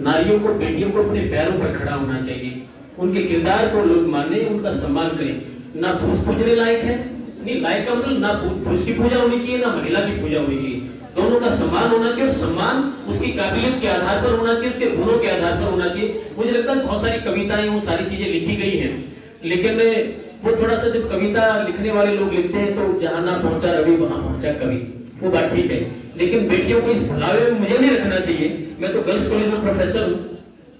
नारियों को, बेटियों को अपने पैरों पर खड़ा होना चाहिए, उनके किरदार को लोग माने, उनका सम्मान करें। ना पुरुष पूजने लायक है, नहीं लायक का मतलब ना पुरुष की पूजा होनी चाहिए, ना महिला की पूजा होनी चाहिए, दोनों का सम्मान होना चाहिए। और सम्मान उसकी काबिलियत के आधार पर होना चाहिए, उसके गुणों के आधार पर होना चाहिए। मुझे लगता है बहुत सारी कविताएं, वो सारी चीजें लिखी गई हैं, लेकिन वो थोड़ा सा जब कविता लिखने वाले लोग लिखते हैं तो जहां ना पहुंचा रवि वहां पहुंचा कवि, वो बात ठीक है, लेकिन बेटियों को इस भुलावे में मुझे नहीं रखना चाहिए। मैं तो गर्ल्स कॉलेज में प्रोफेसर हूँ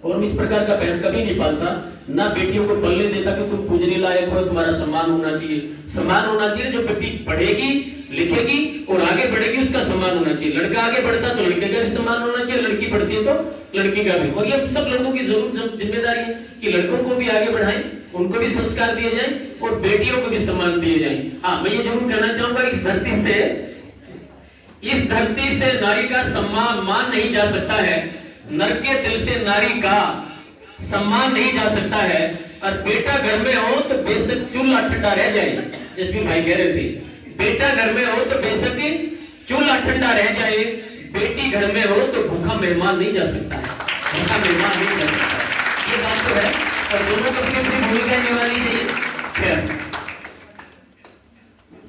और मैं इस प्रकार का बहन कभी नहीं पालता, ना बेटियों को पल्ले देता कि तुम पूजने लायक हो, तुम्हारा सम्मान होना चाहिए। सम्मान होना चाहिए, जो बेटी पढ़ेगी लिखेगी और आगे बढ़ेगी उसका सम्मान होना चाहिए। लड़का आगे बढ़ता तो लड़के का भी सम्मान होना चाहिए, लड़की बढ़ती है तो लड़की का भी। और ये सब लड़कों की जरूर जिम्मेदारी है कि लड़कों को भी आगे बढ़ाएं, उनको भी संस्कार दिए जाएं और बेटियों को भी सम्मान दिए जाएं। हाँ, मैं ये जरूर कहना चाहूंगा, इस धरती से नारी का सम्मान मान नहीं जा सकता है, नर के दिल से नारी का सम्मान नहीं जा सकता है। और बेटा घर में हो तो बेशक चूल्हा ठंडा रह जाए, जसवीर भाई कह रहे थे, बेटा घर में हो तो बेशक चूल्हा ठंडा रह जाए, बेटी घर में हो तो भूखा मेहमान नहीं जा सकता है, भूखा मेहमान नहीं जा सकता। ये बात तो है, और दोनों को अपनी भूमिका निभानी चाहिए। खैर,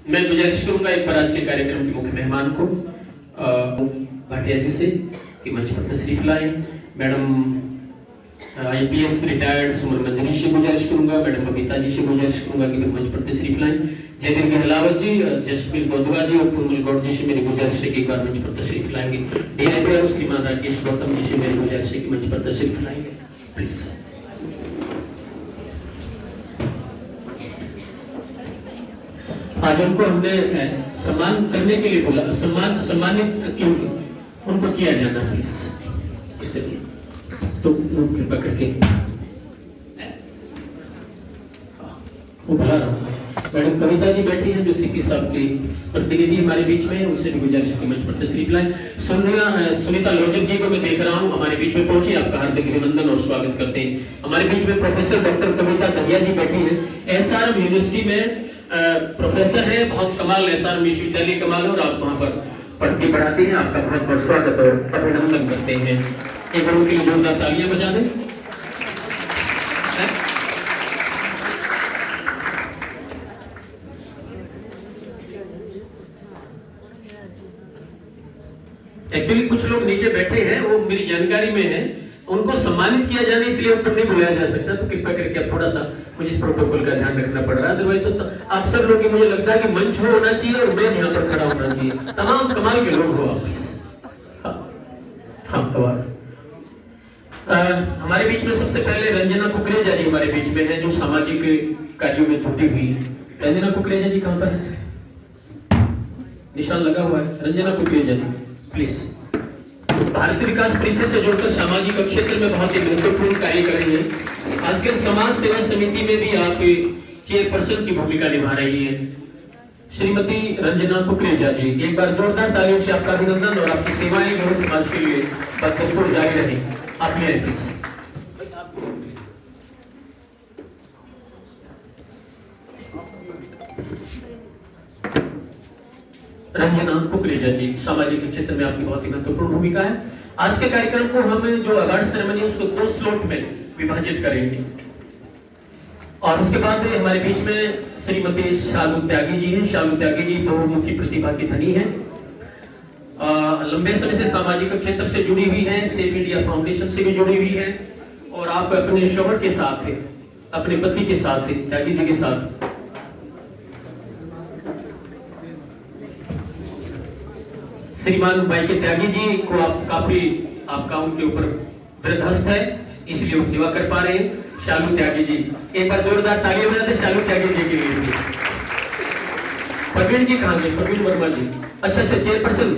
मैं गुजारिश करूंगा एक बार आज के कार्यक्रम के मुख्य मेहमान को भाटिया जी से कि मंच पर तशरीफ लाएं। मैडम IPS रिटायर्ड सुमन मंजरी से गुजारिश करूंगा, मैडम बबीता जी से गुजारिश करूंगा कि मंच पर तशरीफ लाएं। जयदीप गहलावत जी, जसवीर गोदवा जी और पूर्णमल गौड़ जी से मेरी गुजारिश है कि एक बार मंच पर तशरीफ लाएंगे। DRPO श्रीमान राकेश गौतम जी से मेरी गुजारिश है कि मंच पर तशरीफ लाएंगे, प्लीज। आज उनको हमने सम्मान करने के लिए बोला, सम्मानित क्यों उनको किया जाना, प्लीज तो कृपा करके वो बुला रहा हूँ। मैडम कविता जी बैठी हैं जो सीपी साहब की प्रतिनिधि हमारे बीच में है, उनसे भी गुजारिश है कि मंच पर तशरीफ लाएं। सुनीता लोजक जी को मैं देख रहा हूँ हमारे बीच में पहुंची, आपका हार्दिक अभिनंदन और स्वागत करते हैं। हमारे बीच में प्रोफेसर डॉक्टर कविता दहिया जी बैठी हैं, SRM यूनिवर्सिटी में प्रोफेसर है, बहुत कमाल, SRM विश्वविद्यालय कमाल, और आप वहां पर पढ़ती पढ़ाती हैं। आपका बहुत बहुत स्वागत और अभिनंदन करते हैं। एक बार उनके लिए जोरदार तालियां बजा दें। एक्चुअली कुछ लोग नीचे बैठे हैं, वो मेरी जानकारी में है, उनको सम्मानित किया जाने इसलिए ऊपर नहीं बुलाया जा सकता, तो कृपया करके आप थोड़ा सा मुझे इस प्रोटोकॉल का ध्यान रखना पड़ रहा है। अदरवाइज तो आप सब लोग, मुझे लगता है कि मंच हो होना चाहिए और मैं यहाँ पर खड़ा होना चाहिए, तमाम कमाल के लोग हो आप, प्लीज। हमारे बीच में सबसे पहले रंजना कुकरेजा जी हमारे बीच में है, जो सामाजिक कार्यों में जुटी हुई है। रंजना कुकरेजा जी कहां पर है? निशान लगा हुआ है, रंजना कुकरेजा जी प्लीज। भारतीय विकास परिषद से जुड़कर सामाजिक क्षेत्र में बहुत ही महत्वपूर्ण कार्य कर रही है। आज के समाज सेवा समिति में भी आप चेयरपर्सन की भूमिका निभा रही है, श्रीमती रंजना कुकरेजा जी। एक बार जोरदार तालियों से आपका अभिनंदन और आपकी सेवाएं जो समाज के लिए बदस्तूर जारी रहे। आप ले प्लीज। रंजना कुकरेजा जी, सामाजिक क्षेत्र में आपकी बहुत ही महत्वपूर्ण भूमिका है। आज के कार्यक्रम को हम जो अवार्ड सेरेमनी उसको 2 स्लॉट में विभाजित करेंगे, और उसके बाद हमारे बीच में श्रीमती शालू त्यागी जी हैं। शालू त्यागी जी बहुमुखी प्रतिभा की धनी है, लंबे समय से सामाजिक क्षेत्र से जुड़ी हुई है, सेफ इंडिया फाउंडेशन से भी जुड़ी हुई है, और आप अपने शोहर के साथ थे, अपने पति के साथ थे, त्यागी जी के साथ। श्रीमान भाई के त्यागी जी को आप काफी, आपका उनके ऊपर वृद्धस्त है, इसलिए वो सेवा कर पा रहे हैं। शालू त्यागी जी, एक बार जोरदार तालियां बजा दें शालू त्यागी जी के लिए। प्रवीण जी कहां गए? प्रवीण वर्मा जी, अच्छा, चेयरपर्सन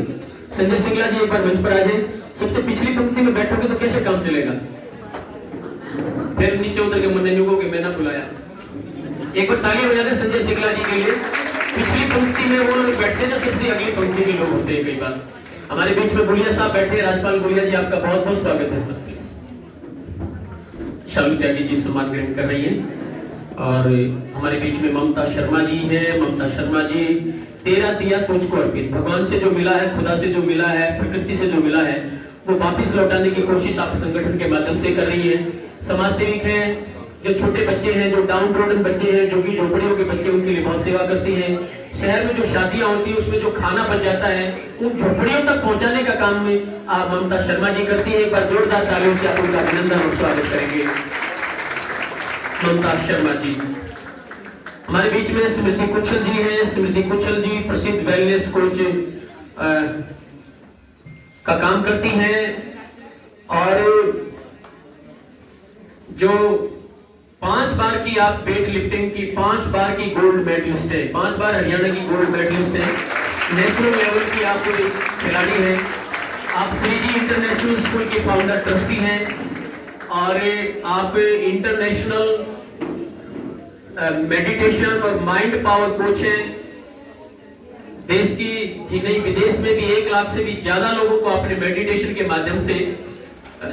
संजय सिंगला जी एक बार मंच पर आ जाए। सबसे पिछली पंक्ति में बैठोगे तो कैसे काम चलेगा? फिर नीचे उतर के मन नहीं होगा कि मैं ना बुलाया। एक बार तालियां बजा दें संजय सिंगला जी के लिए। पिछली पंक्ति में वो लोग बैठते जो सबसे अगली पंक्ति के लोग होते हैं कई बार। हमारे बीच में गुलिया साहब बैठे, राजपाल गुलिया जी, आपका बहुत बहुत स्वागत है सर। प्लीज शालू त्यागी जी सम्मान ग्रहण कर रही है। और हमारे बीच में ममता शर्मा जी है। ममता शर्मा जी, तेरा दिया तुझको अर्पित, भगवान से जो मिला है, खुदा से जो मिला है, प्रकृति से जो मिला है, वो वापस लौटाने की कोशिश आप संगठन के माध्यम से कर रही है। समाज सेविक हैं, जो छोटे बच्चे हैं, जो डाउन रोडन बच्चे हैं, जो कि झोपड़ियों के बच्चे, उनके लिए बहुत सेवा करती हैं। शहर में जो शादियां होती है उसमें जो खाना बच जाता है उन झोपड़ियों तक पहुंचाने का काम में ममता शर्मा जी करती है। एक बार जोरदार तालियों से आप उनका अभिनंदन और स्वागत करेंगे। ममता शर्मा जी। हमारे बीच में स्मृति कुशल जी हैं। स्मृति कुशल जी प्रसिद्ध वेलनेस कोच का काम करती हैं और जो 5 बार की आप वेट लिफ्टिंग की 5 बार की गोल्ड मेडलिस्ट है, 5 बार हरियाणा की गोल्ड मेडलिस्ट है, नेशनल लेवल की आप खिलाड़ी हैं। आप श्री जी इंटरनेशनल स्कूल की फाउंडर ट्रस्टी हैं और आप इंटरनेशनल मेडिटेशन और माइंड पावर कोच हैं। देश की ही नहीं विदेश में भी 1 लाख से भी ज्यादा लोगों को आपने मेडिटेशन के माध्यम से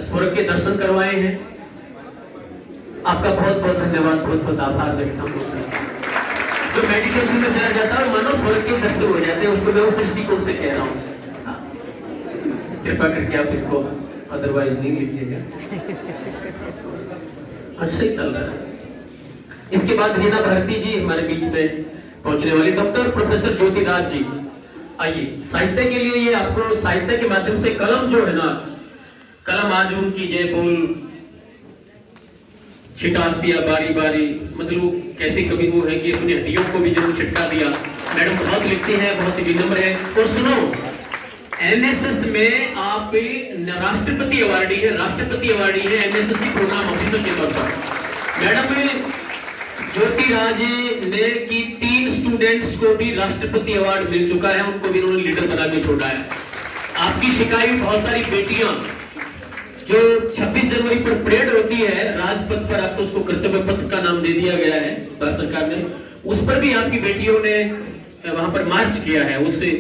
स्वर्ग के दर्शन करवाए हैं। आपका बहुत बहुत धन्यवाद, बहुत बहुत आभार व्यक्त करता हूं। जो मेडिटेशन में चला जाता है मानो स्वर्ग के दर्शन हो जाते हैं, उसको मैं उस दृष्टिकोण से कह रहा हूँ। कृपा करके आप इसको अदरवाइज नहीं लीजिएगा। अच्छा ही चल रहा है। इसके बाद रीना भारती जी हमारे बीच में पहुंचने वाली। डॉक्टर प्रोफेसर ज्योतिराज जी, आइए। साहित्य के लिए ये आपको साहित्य के माध्यम से कलम जो है ना, कलम आज उनकी जय बोल छिटास दिया बारी बारी, मतलब कैसे कभी वो है कि अपनी हड्डियों को भी जरूर छिटका दिया। मैडम बहुत लिखती हैं, बहुत ही विनम्र है। और सुनो, एनएसएस में आप राष्ट्रपति अवार्डी है, राष्ट्रपति अवार्डी है एनएसएस की प्रोग्राम ऑफिसर के तौर पर। मैडम ज्योतिराज ने की 3 स्टूडेंट्स को भी राष्ट्रपति अवार्ड मिल चुका है, उनको भी उन्होंने लीडर बना के छोड़ा है। आपकी शिकायत बहुत सारी बेटियां जो 26 जनवरी पर परेड होती है राजपथ पर, आप तो उसको कर्तव्य पथ का नाम दे दिया गया है भारत सरकार ने, उस पर भी आपकी बेटियों ने वहां पर मार्च किया है। उससे